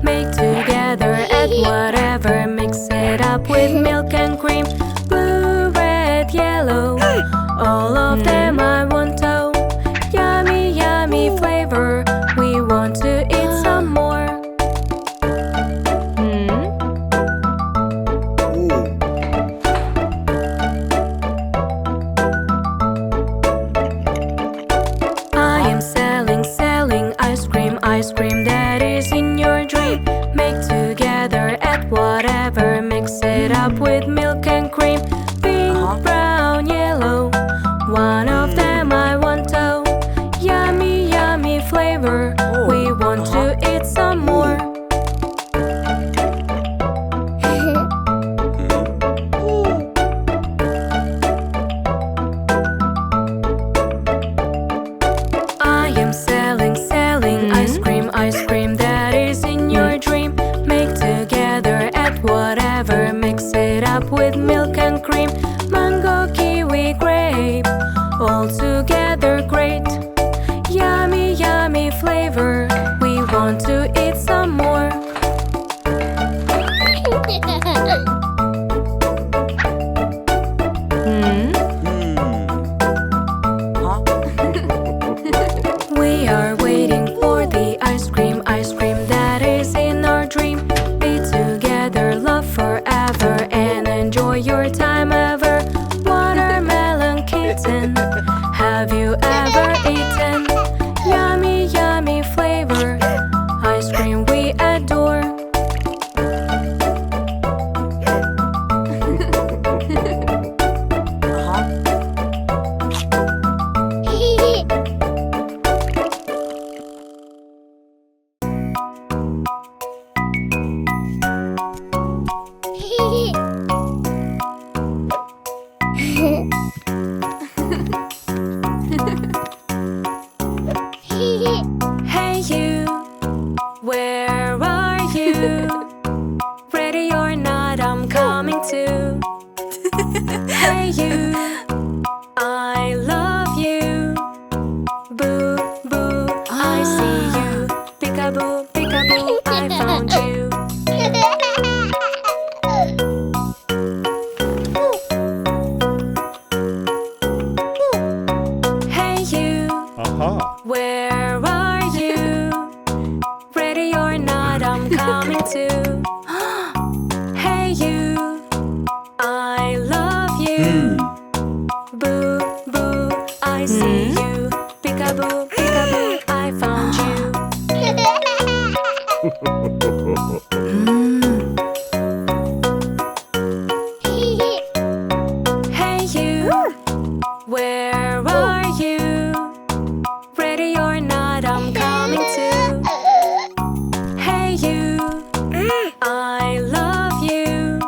Make together, add whatever. Mix it up with milk and cream. Blue, red, yellow, all of them I want to. Yummy, yummy flavor. We want to eat some more. I am selling ice cream that is in your dream. Make together, add whatever. Mix it up with milk and cream. Pink, brown, yellow, one of them I want to. Yummy, yummy flavor. We want to eat some more. I am selling ice cream that is in your dream. Make together, add whatever. Mix it up with milk and cream. Mango, kiwi, grape, all together great. Yummy, yummy flavor. We want to eat some more. We are waiting for the ice cream that is in our dream. Be together, love forever, and enjoy your time ever. Watermelon kitten, have you ever eaten? Yummy, yummy flavor, ice cream we adore. Hey you, where are you? Ready or not, I'm coming too. Hey you, I love you. Boo, boo, I see you. Peekaboo, peekaboo, I found you. Hey you, where are you? Ready or not, I'm coming too. Hey you, I love you. Boo, boo, I see you. Peekaboo, peekaboo, I found you. Hey you, where are you? Ready or not, I'm coming too. Hey you, I love you.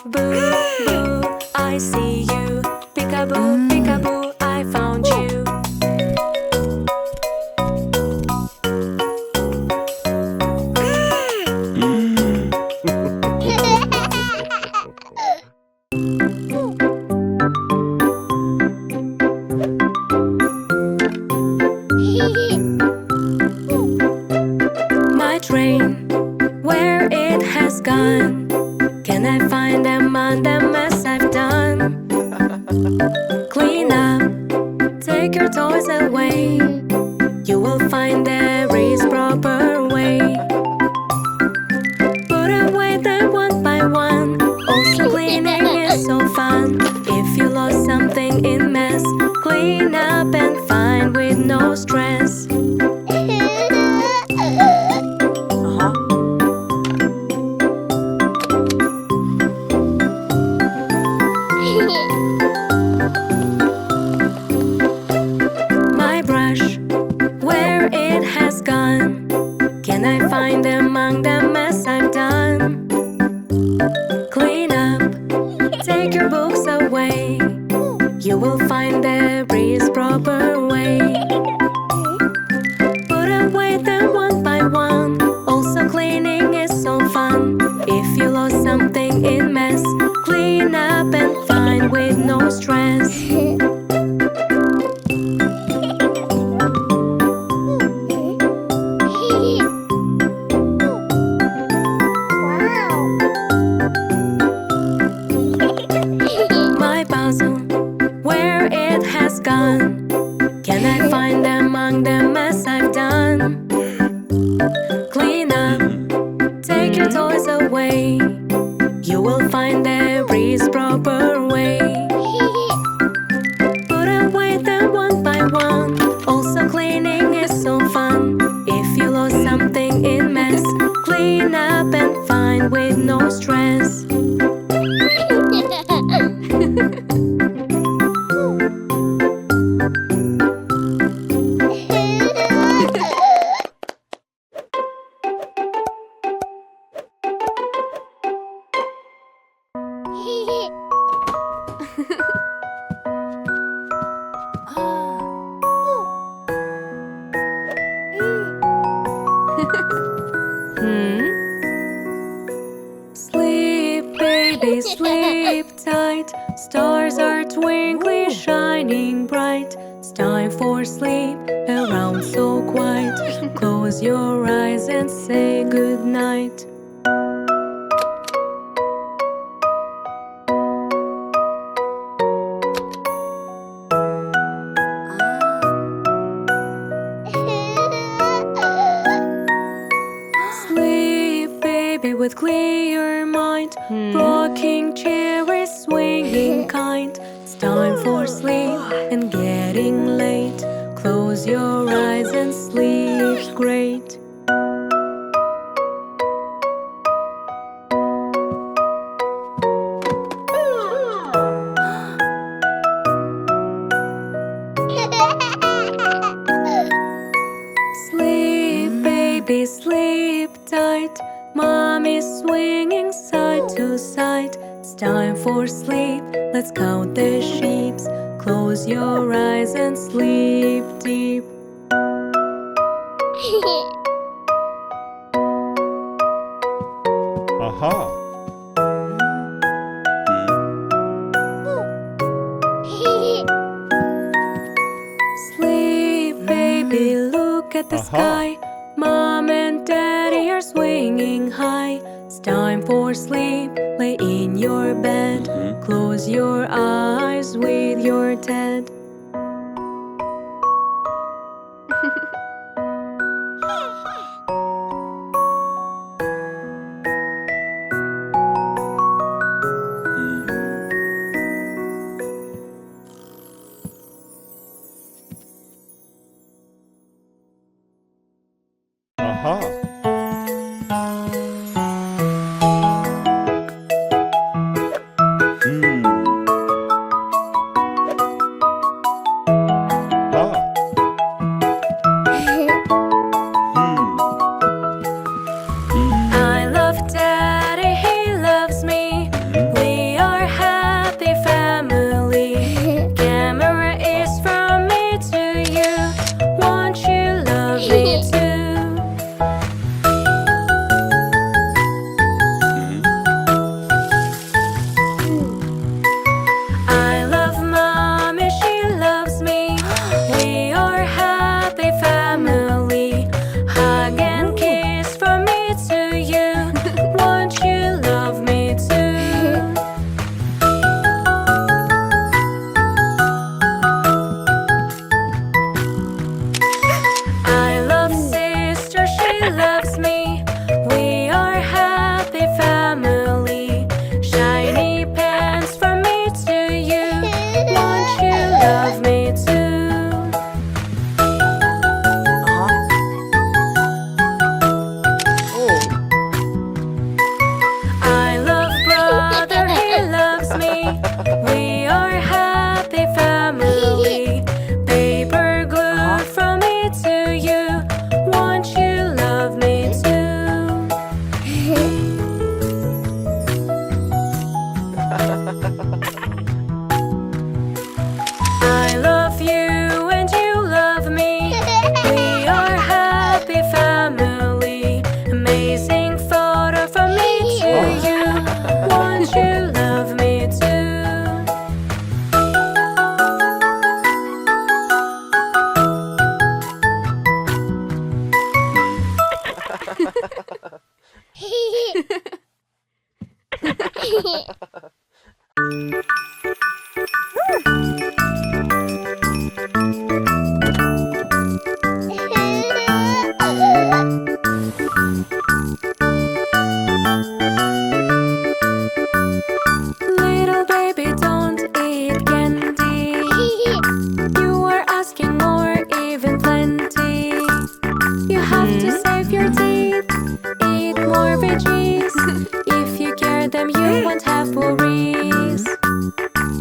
Boo, boo, I see you. Peekaboo, peekaboo, I found you. My train, where it has gone? Can I find them on the mess I've done? Clean up, take your toys away. You will find there is proper way. Put away them one by one. Also cleaning is so fun. If you lost something in mess, clean up and find with no stress. My brush, where it has gone? Can I find among the mess I've done? Clean up, take your books away. You will find there is proper way. Put away them one by one. Also cleaning is so fun. If you lost something in mess, clean up and find with no stress. your toys away. You will find every's proper way. Put away them one by one. Also cleaning is so fun. If you lost something in mess, clean up and find with no stress. Sleep, baby, sleep tight. Stars are twinkling, shining bright. It's time for sleep, around so quiet. Close your eyes and say good night. Sleep, baby, with clear mind. Rocking chair is swinging kind. It's time for sleep and getting late. Close your eyes and sleep great. Sleep, baby, sleep tight. Mommy's swinging side to side. It's time for sleep. Let's count the sheeps. Close your eyes and sleep deep. Aha! Sleep, baby, look at the sky. Mom and Daddy are swinging high. It's time for sleep. Lay in your bed. Close your eyes with your Ted. Aha! I love Daddy, he loves me. We are happy family. Camera is from me to you. Won't you love me too? I love Mommy, she loves me. We are happy family. Hug and kiss from me to you. Won't you love me too? I love sister, she loves me. We are happy family. Shiny pants from me to you. Won't you love me too? I love brother, he loves me. We are happy family. Paper glue from me to you. Won't you love me too? I love you and you love me. We are happy family. Amazing photo from me to you. Won't you love me too? Little baby, don't eat candy. You are asking more, even plenty. You have to save your teeth. Eat more veggies. If you care them, you won't have worries.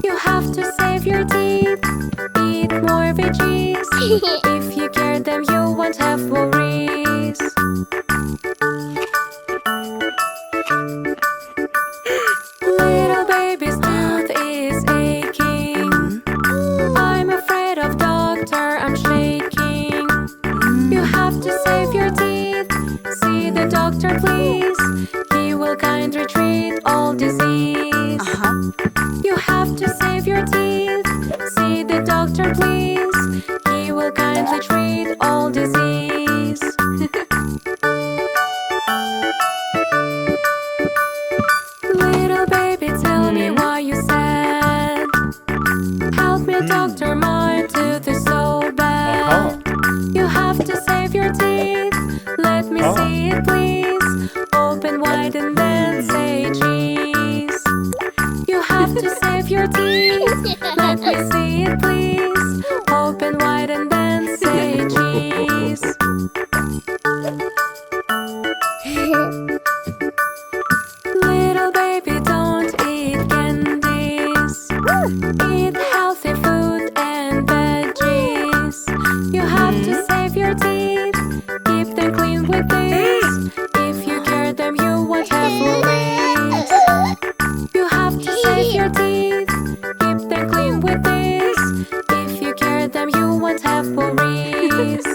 You have to save your teeth. Eat more veggies. If you care them, you won't have worries. Little baby's tooth is aching. I'm afraid of doctor, I'm shaking. You have to save your teeth. See the doctor, please. He will kindly treat all disease. You have to save your teeth. See the doctor, please. He will kindly treat all disease. Little baby, tell me why you sad. Help me, doctor, my tooth is so bad. You have to save your teeth. Let me see it, please. Open wide and then say cheese. You have to save your teeth. Let me see it, please. Open wide and then say cheese. Little baby, don't eat candies. Eat healthy food and veggies. You have to save your teeth. Keep them clean with this. If you care them, you won't have worries. You have to save your teeth. Keep them clean with this. If you care them, you won't have worries.